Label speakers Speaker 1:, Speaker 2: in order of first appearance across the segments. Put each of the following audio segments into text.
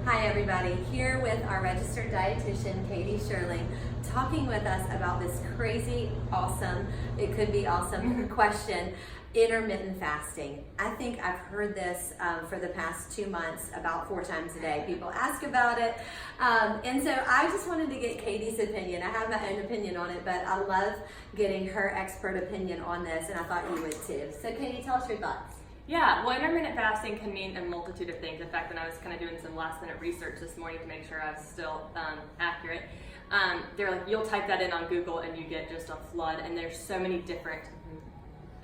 Speaker 1: Hi everybody, here with our registered dietitian, Kaeti Shurling, talking with us about this crazy, awesome, it could be awesome question, intermittent fasting. I think I've heard this for the past 2 months about 4 times a day. People ask about it. And so I just wanted to get Kaeti's opinion. I have my own opinion on it, but I love getting her expert opinion on this, and I thought you would too. So Kaeti, tell us your thoughts.
Speaker 2: Yeah, well, intermittent fasting can mean a multitude of things. In fact, when I was kind of doing some last minute research this morning to make sure I was still accurate, they're like, you'll type that in on Google and you get just a flood, and there's so many different,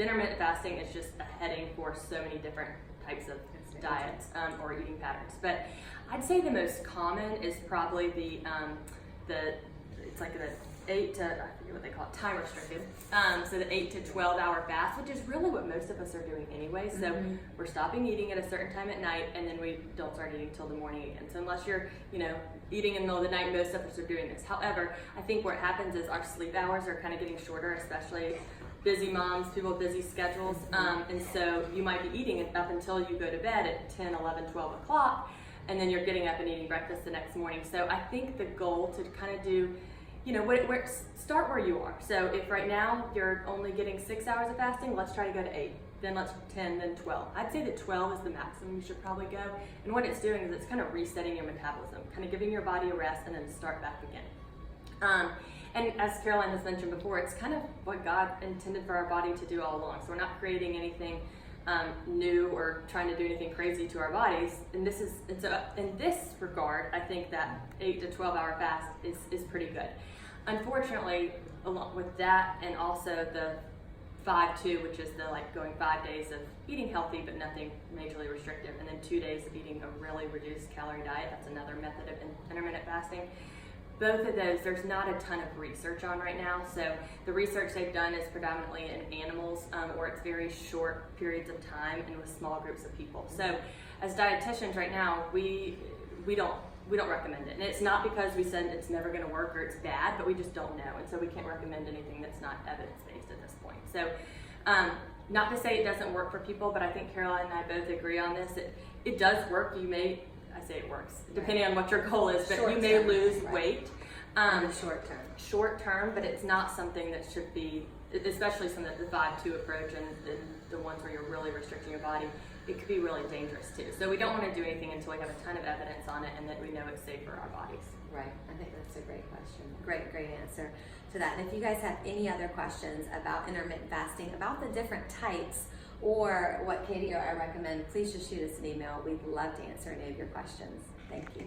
Speaker 2: intermittent fasting is just a heading for so many different types of diets or eating patterns. But I'd say the most common is probably it's like the 8 to, I forget what they call it, time restricted. So the 8 to 12 hour fast, which is really what most of us are doing anyway. So we're stopping eating at a certain time at night, and then we don't start eating till the morning again. So unless you're, eating in the middle of the night, most of us are doing this. However, I think what happens is our sleep hours are kind of getting shorter, especially busy moms, people with busy schedules. And so you might be eating it up until you go to bed at 10, 11, 12 o'clock, and then you're getting up and eating breakfast the next morning. So I think the goal to kind of do, start where you are. So if right now you're only getting 6 hours of fasting, let's try to go to 8, then let's 10, then 12. I'd say that 12 is the maximum you should probably go. And what it's doing is it's kind of resetting your metabolism, kind of giving your body a rest and then start back again. And as Caroline has mentioned before, it's kind of what God intended for our body to do all along. So we're not creating anything new or trying to do anything crazy to our bodies. And in this regard, I think that 8 to 12 hour fast is pretty good. Unfortunately, along with that and also the 5-2, which is the going 5 days of eating healthy but nothing majorly restrictive, and then 2 days of eating a really reduced calorie diet, that's another method of intermittent fasting. Both of those, there's not a ton of research on right now. So the research they've done is predominantly in animals, or it's very short periods of time and with small groups of people. So as dietitians right now, we don't recommend it. And it's not because we said it's never going to work or it's bad, but we just don't know. And so we can't recommend anything that's not evidence-based at this point. So not to say it doesn't work for people, but I think Caroline and I both agree on this. It does work. I say it works, depending on what your goal is, but you may lose weight.
Speaker 1: In the short term.
Speaker 2: Short term, but it's not something that should be, especially from the 5-2 approach and the ones where you're really restricting your body, it could be really dangerous too. So we don't want to do anything until we have a ton of evidence on it and that we know it's safe for our bodies.
Speaker 1: Right, I think that's a great question. Great answer to that. And if you guys have any other questions about intermittent fasting, about the different types, or what Kaeti or I recommend, please just shoot us an email. We'd love to answer any of your questions. Thank you.